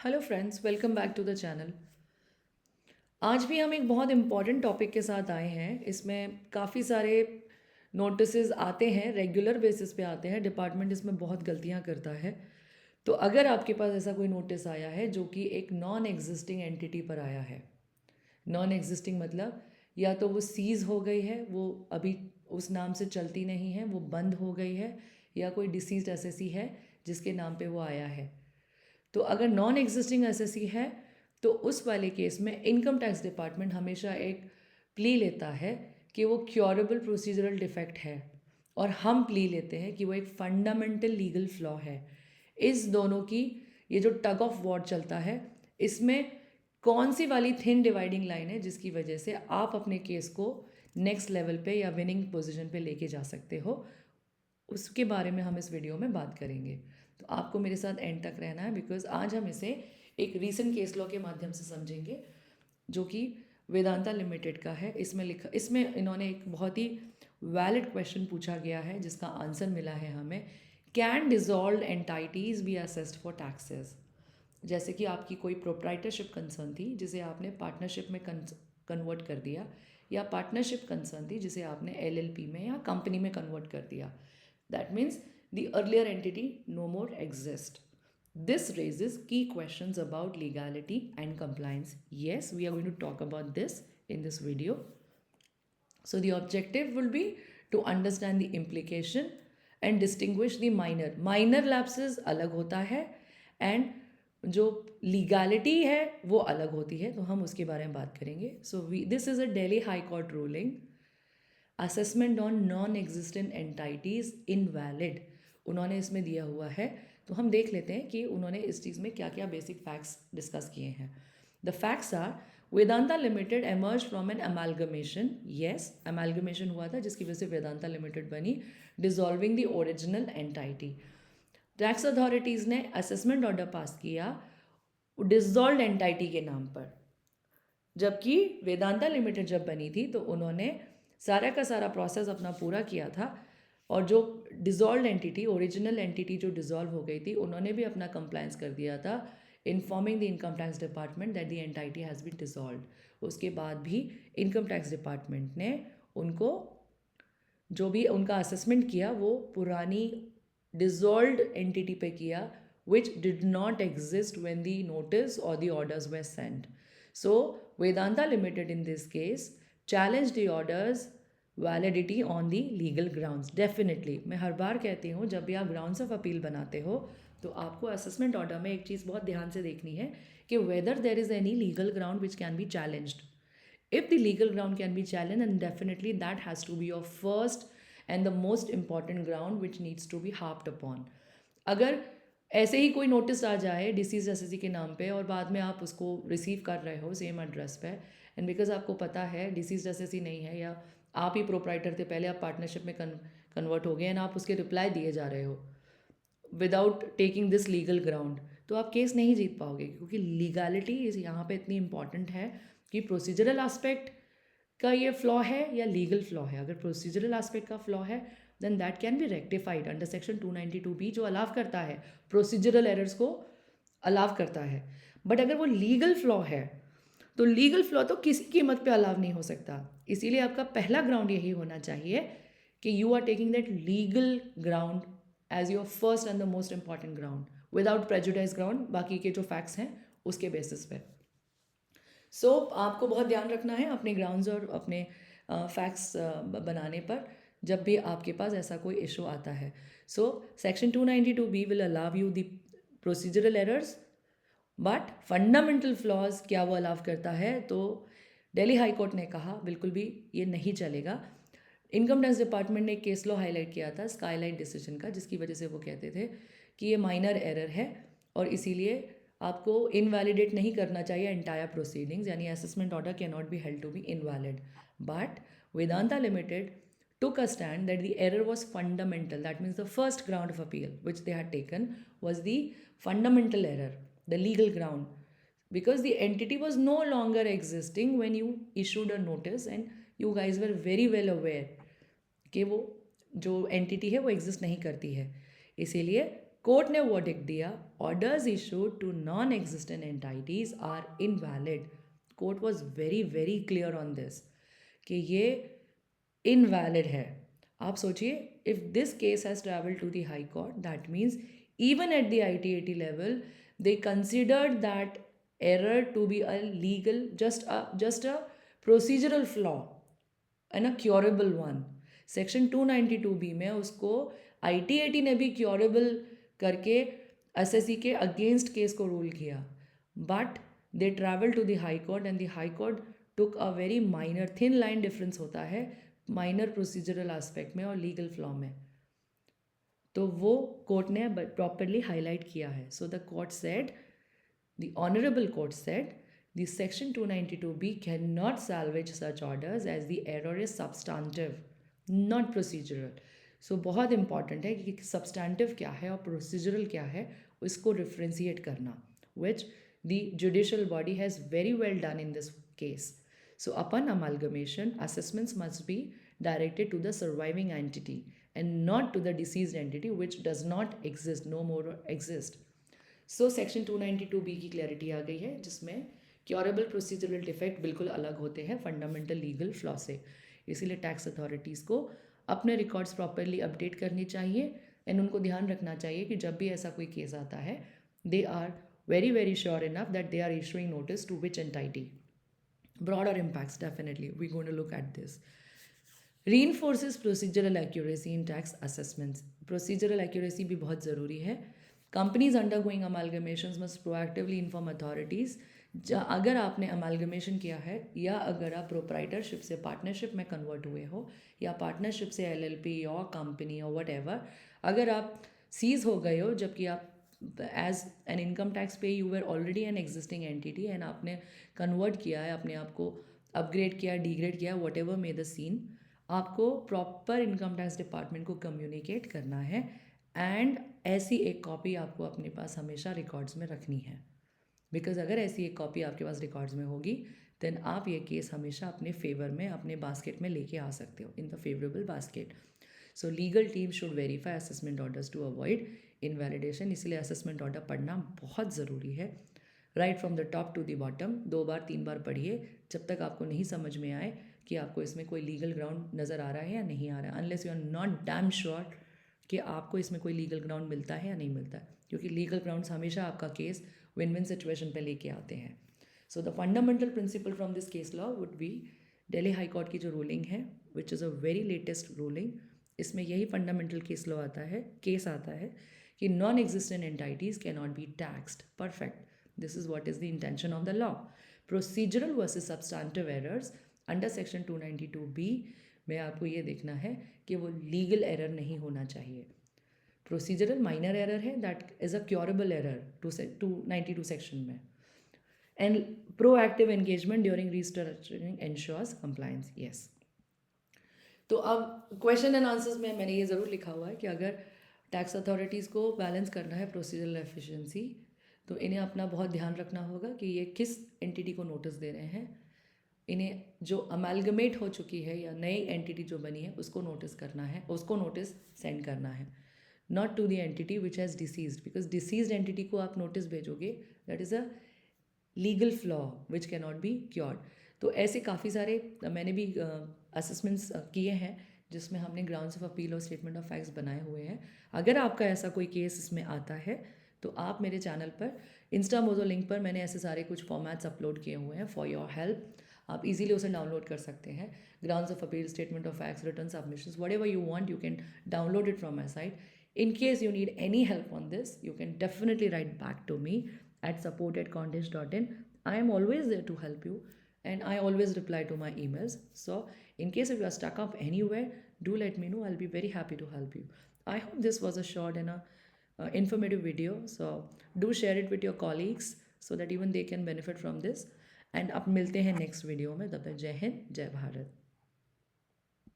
Hello friends, welcome back to the channel. आज भी हम एक बहुत इम्पॉर्टेंट टॉपिक के साथ आए हैं। इसमें काफ़ी सारे नोटिसेस आते हैं, रेगुलर बेसिस पे आते हैं। डिपार्टमेंट इसमें बहुत गलतियां करता है। तो अगर आपके पास ऐसा कोई नोटिस आया है जो कि एक नॉन एग्जिस्टिंग एंटिटी पर आया है, नॉन एग्जिस्टिंग मतलब या तो वो सीज़ हो गई है, वो अभी उस नाम से चलती नहीं है, वो बंद हो गई है, या कोई डिसीज्ड एसएससी है जिसके नाम पे वो आया है। तो अगर नॉन एग्जिस्टिंग एसएससी है तो उस वाले केस में इनकम टैक्स डिपार्टमेंट हमेशा एक प्ली लेता है कि वो क्योरेबल प्रोसीजरल डिफेक्ट है, और हम प्ली लेते हैं कि वो एक फंडामेंटल लीगल फ्लॉ है। इस दोनों की ये जो टग ऑफ वॉर चलता है, इसमें कौन सी वाली थिन डिवाइडिंग लाइन है जिसकी वजह से आप अपने केस को नेक्स्ट लेवल पे या विनिंग पोजीशन पे लेके जा सकते हो, उसके बारे में हम इस वीडियो में बात करेंगे। तो आपको मेरे साथ एंड तक रहना है, बिकॉज आज हम इसे एक रीसेंट केस लॉ के माध्यम से समझेंगे जो कि वेदांता लिमिटेड का है। इसमें इन्होंने एक बहुत ही वैलिड क्वेश्चन पूछा गया है जिसका आंसर मिला है हमें। Can dissolve entities B assessed for taxes? जैसे कि आपकी कोई प्रोप्राइटरशिप कंसर्न थी जिसे आपने पार्टनरशिप में कन्वर्ट कर दिया, या पार्टनरशिप कंसर्न थी जिसे आपने एलएलपी में या कंपनी में कन्वर्ट कर दिया। That means the earlier entity no more exists. This raises key questions about legality and compliance. Yes, we are going to talk about this in this video. So the objective will be to understand the implication and distinguish the minor lapses अलग होता है, and जो legality है वो अलग होती है। तो हम उसके बारे में बात करेंगे। So this is a Delhi high court ruling, assessment on non existent entities invalid उन्होंने इसमें दिया हुआ है। तो हम देख लेते हैं कि उन्होंने इस चीज़ में क्या क्या बेसिक फैक्ट्स डिस्कस किए हैं। The facts are, Vedanta limited emerge from an amalgamation. Yes, amalgamation हुआ था जिसकी वजह से वेदांता लिमिटेड बनी, dissolving the original entity. Tax authorities ने असेसमेंट ऑर्डर पास किया डिजॉल्व एंटाइटी के नाम पर, जबकि वेदांता लिमिटेड जब बनी थी तो उन्होंने सारा का सारा प्रोसेस अपना पूरा किया था, और जो डिज़ोल्व एंटिटी, ओरिजिनल एंटिटी जो डिज़ोल्व हो गई थी, उन्होंने भी अपना कंप्लायंस कर दिया था informing the income tax department that the entity has been dissolve. उसके बाद भी इनकम टैक्स डिपार्टमेंट ने उनको जो भी उनका असेसमेंट किया वो पुरानी डिज़ोल्व एंटिटी पे किया, which did not exist when the notice or the orders were sent. So Vedanta Limited in this case challenged the orders validity on the legal grounds. Definitely, मैं हर बार कहती हूँ जब भी आप ग्राउंड्स ऑफ अपील बनाते हो तो आपको असेसमेंट ऑर्डर में एक चीज़ बहुत ध्यान से देखनी है कि whether there is any legal ground which can be challenged. If the legal ground can be challenged, then definitely that has to be your first and the most important ground which needs to be harped upon. अगर ऐसे ही कोई notice आ जाए disease SSC के नाम पे और बाद में आप उसको रिसीव कर रहे हो सेम एड्रेस पे, एंड बिकॉज आपको पता है डिसीज एसएससी नहीं है, या आप ही प्रोप्राइटर थे पहले, आप पार्टनरशिप में कन्वर्ट हो गए एंड आप उसके रिप्लाई दिए जा रहे हो without taking this legal ground, तो आप केस नहीं जीत पाओगे, क्योंकि लीगैलिटी यहाँ पे इतनी इंपॉर्टेंट है कि प्रोसीजरल एस्पेक्ट का ये फ्लॉ है या लीगल फ्लॉ है। अगर प्रोसीजरल एस्पेक्ट का फ्लॉ है then that can be rectified under section 292B, जो अलाव करता है प्रोसीजरल एरर्स को, अलाव करता है। बट अगर वो लीगल फ्लॉ है तो लीगल फ्लॉ तो किसी कीमत पे अलाव नहीं हो सकता। इसीलिए आपका पहला ग्राउंड यही होना चाहिए कि you are taking that legal ground as your first and the most important ground, without prejudice ground बाकी के जो फैक्ट्स हैं उसके बेसिस पे। सो आपको बहुत ध्यान रखना है अपने ग्राउंड्स और अपने फैक्ट्स बनाने पर जब भी आपके पास ऐसा कोई इशू आता है। So section 292B will allow you the procedural errors, but fundamental flaws क्या वो अलाव करता है? तो दिल्ली हाई कोर्ट ने कहा बिल्कुल भी ये नहीं चलेगा। इनकम टैक्स डिपार्टमेंट ने एक केस लॉ हाईलाइट किया था स्काईलाइट डिसीजन का, जिसकी वजह से वो कहते थे कि ये माइनर एरर है और इसीलिए आपको इनवैलिडेट नहीं करना चाहिए एंटायर प्रोसीडिंग्स, यानी assessment order can not be held to be invalid. But Vedanta limited took a stand that the error was fundamental. That means the first ground of appeal which they had taken was the fundamental error, the legal ground, because the entity was no longer existing when you issued a notice and you guys were very well aware कि वो जो entity है वो exist नहीं करती है। इसीलिए court ने वर्डिक्ट दिया, orders issued to non existent entities are invalid. Court was very very clear on this कि ये इनवैलिड है. आप सोचिए, if this case has travel to the high court, that means even at the ITAT level, they considered that error to be a legal, just a procedural flaw and a curable one. Section 292B में उसको ITAT ने भी curable करके SSE के against case को rule किया. But they travel to the high court and the high court took a very minor, thin line difference होता है माइनर प्रोसीजरल एस्पेक्ट में और लीगल फ्लॉ में. तो वो कोर्ट ने प्रॉपरली हाईलाइट किया है. So the court said, the honourable court said, the section 292B can not salvage such orders as the error is substantive, not procedural. So बहुत important है कि सब्सटैंटिव क्या है और प्रोसीजरल क्या है, उसको डिफ्रेंशिएट करना, which the judicial body has very well done in this case. So upon amalgamation, assessments must be directed to the surviving entity and not to the deceased entity which does not exist, no more exist. So section 292B की clarity आ गई है, जिसमें curable procedural defect बिल्कुल अलग होते हैं fundamental legal flaw से. इसीलिए टैक्स अथॉरिटीज़ को अपने रिकॉर्ड्स प्रॉपरली अपडेट करनी चाहिए एंड उनको ध्यान रखना चाहिए कि जब भी ऐसा कोई केस आता है, they are very very sure enough that they are issuing notice to which entity. Broader impacts, definitely we're going to look at this. Reinforces procedural accuracy in tax assessments. Procedural accuracy भी बहुत ज़रूरी है. Companies undergoing amalgamations must proactively inform authorities. अगर आपने amalgamation किया है या अगर आप proprietorship से partnership में convert हुए हो या partnership से LLP या company or whatever, अगर आप seize हो गए हो जबकि आप as an income tax pay you were already an existing entity and आपने कन्वर्ट किया है, अपने आप को अपग्रेड किया, डिग्रेड किया, whatever may the scene, आपको प्रॉपर इनकम टैक्स डिपार्टमेंट को कम्युनिकेट करना है एंड ऐसी एक कॉपी आपको अपने पास हमेशा रिकॉर्ड्स में रखनी है. बिकॉज अगर ऐसी एक कॉपी आपके पास रिकॉर्ड्स में होगी देन आप ये केस हमेशा अपने फेवर में, अपने बास्केट में लेके आ सकते हो, in the favourable basket. So legal team should verify assessment orders to avoid invalidation. इसलिए असेसमेंट ऑर्डर पढ़ना बहुत ज़रूरी है, right from the top to the bottom. 2 बार 3 बार पढ़िए जब तक आपको नहीं समझ में आए कि आपको इसमें कोई लीगल ग्राउंड नज़र आ रहा है या नहीं आ रहा है, unless you are not damn sure कि आपको इसमें कोई लीगल ग्राउंड मिलता है या नहीं मिलता है, क्योंकि लीगल ग्राउंड्स हमेशा आपका केस विन विन सिचुएशन पे लेके आते हैं. So the fundamental principle from this case law would be Delhi high court की जो रूलिंग है, which is a very latest ruling. इसमें यही फंडामेंटल केस लॉ आता है, केस आता है कि non existent entities can not B taxed. Perfect. This is what is the intention of the law. Procedural versus substantive errors under section 292B में आपको ये देखना है कि वो लीगल एरर नहीं होना चाहिए. प्रोसीजरल माइनर एरर है, that is a curable error 292 section में. And proactive engagement during restructuring ensures compliance. Yes. तो अब क्वेश्चन एंड आंसर्स में मैंने ये ज़रूर लिखा हुआ है कि अगर टैक्स अथॉरिटीज़ को बैलेंस करना है प्रोसीजरल एफिशिएंसी, तो इन्हें अपना बहुत ध्यान रखना होगा कि ये किस एंटिटी को नोटिस दे रहे हैं. इन्हें जो अमेलगमेट हो चुकी है या नई एंटिटी जो बनी है उसको नोटिस करना है, उसको नोटिस सेंड करना है, not to the entity which has deceased. Because deceased entity को आप नोटिस भेजोगे, that is a legal flaw which can not be cured. तो ऐसे काफ़ी सारे मैंने भी असेसमेंट्स किए हैं जिसमें हमने ग्राउंड्स ऑफ अपील और स्टेटमेंट ऑफ फैक्ट्स बनाए हुए हैं. अगर आपका ऐसा कोई केस इसमें आता है तो आप मेरे चैनल पर इंस्टा मोजो लिंक पर मैंने ऐसे सारे कुछ फॉर्मेट्स अपलोड किए हुए हैं फॉर योर हेल्प. आप इजीली उसे डाउनलोड कर सकते हैं. Grounds of appeal, statement of facts, return submissions, whatever you want you can download it from my site. In case you need any help on this, you can definitely write back to me at support@condish.in. I am always there to help you and I always reply to my emails. So in case if you are stuck up anywhere, do let me know. I'll be very happy to help you. I hope this was a short and a informative video. So do share it with your colleagues so that even they can benefit from this. And अब मिलते हैं next video में. तब तक जय हिंद, जय भारत.